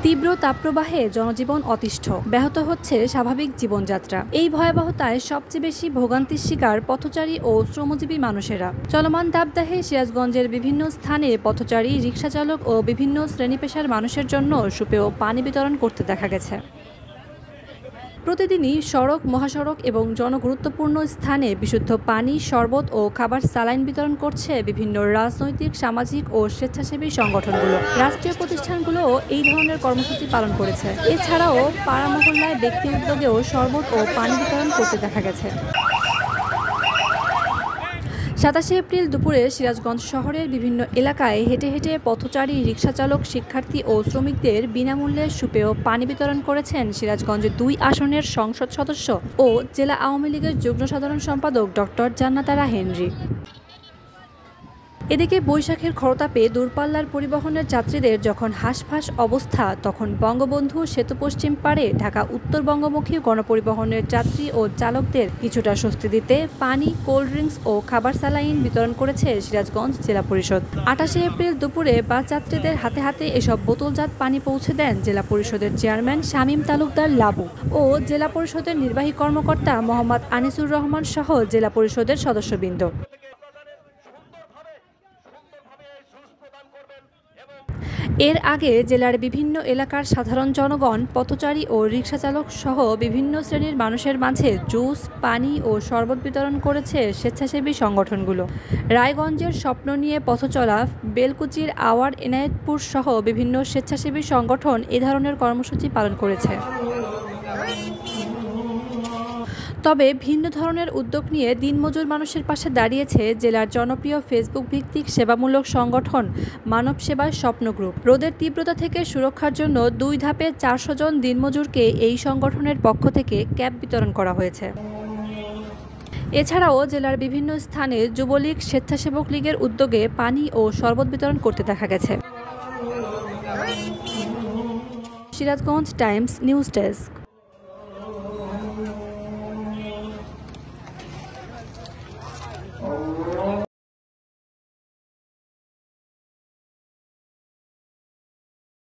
তীব্র তাপপ্রবাহে জনজীবন অতিষ্ঠ, ব্যাহত হচ্ছে স্বাভাবিক জীবনযাত্রা। এই ভয়াবহতায় সবচেয়ে বেশি ভোগান্তির শিকার পথচারী ও শ্রমজীবী মানুষেরা। চলমান দাবদাহে সিরাজগঞ্জের বিভিন্ন স্থানে পথচারী, রিকশাচালক ও বিভিন্ন শ্রেণী পেশার মানুষের জন্য সুপেয় পানি বিতরণ করতে দেখা গেছে। প্রতিদিনই সড়ক, মহাসড়ক এবং জনগুরুত্বপূর্ণ স্থানে বিশুদ্ধ পানি, শরবত ও খাবার সালাইন বিতরণ করছে বিভিন্ন রাজনৈতিক, সামাজিক ও স্বেচ্ছাসেবী সংগঠনগুলো। রাষ্ট্রীয় প্রতিষ্ঠানগুলোও এই ধরনের কর্মসূচি পালন করেছে। এছাড়াও পাড়া মহল্লায় ব্যক্তি উদ্যোগেও শরবত ও পানি বিতরণ করতে দেখা গেছে। ২৭ এপ্রিল দুপুরে সিরাজগঞ্জ শহরের বিভিন্ন এলাকায় হেঁটে হেঁটে পথচারী, রিকশাচালক, শিক্ষার্থী ও শ্রমিকদের বিনামূল্যে সুপেয় পানি বিতরণ করেছেন সিরাজগঞ্জ ২ আসনের সংসদ সদস্য ও জেলা আওয়ামী লীগের যুগ্ম সাধারণ সম্পাদক ডক্টর জান্নাত আরা হেনরি। এদিকে বৈশাখের খরতাপে দূরপাল্লার পরিবহনের যাত্রীদের যখন হাঁসফাঁস অবস্থা, তখন বঙ্গবন্ধু সেতু পশ্চিম পাড়ে ঢাকা উত্তরবঙ্গমুখী গণপরিবহনের যাত্রী ও চালকদের কিছুটা স্বস্তি দিতে পানি, কোল্ড ড্রিঙ্কস ও খাবার সালাইন বিতরণ করেছে সিরাজগঞ্জ জেলা পরিষদ। ২৮ এপ্রিল দুপুরে বাস যাত্রীদের হাতে হাতে এসব বোতলজাত পানি পৌঁছে দেন জেলা পরিষদের চেয়ারম্যান শামীম তালুকদার লাবু ও জেলা পরিষদের নির্বাহী কর্মকর্তা মোহাম্মদ আনিসুর রহমান সহ জেলা পরিষদের সদস্যবৃন্দ। এর আগে জেলার বিভিন্ন এলাকার সাধারণ জনগণ, পথচারী ও রিকশাচালক সহ বিভিন্ন শ্রেণীর মানুষের মাঝে জুস, পানি ও শরবত বিতরণ করেছে স্বেচ্ছাসেবী সংগঠনগুলো। রায়গঞ্জের স্বপ্ন নিয়ে পথচলা, বেলকুচির আওয়ার, এনায়েতপুর সহ বিভিন্ন স্বেচ্ছাসেবী সংগঠন এ ধরনের কর্মসূচি পালন করেছে। তবে ভিন্ন ধরনের উদ্যোগ নিয়ে দিনমজুর মানুষের পাশে দাঁড়িয়েছে জেলার জনপ্রিয় ফেসবুক ভিত্তিক সেবামূলক সংগঠন মানব সেবার স্বপ্ন গ্রুপ। রোদের তীব্রতা থেকে সুরক্ষার জন্য ২ ধাপে ৪০০ জন দিনমজুরকে এই সংগঠনের পক্ষ থেকে ক্যাপ বিতরণ করা হয়েছে। এছাড়াও জেলার বিভিন্ন স্থানে যুবলীগ, স্বেচ্ছাসেবক লীগের উদ্যোগে পানি ও শরবত বিতরণ করতে দেখা গেছে। Sirajganj Times news desk.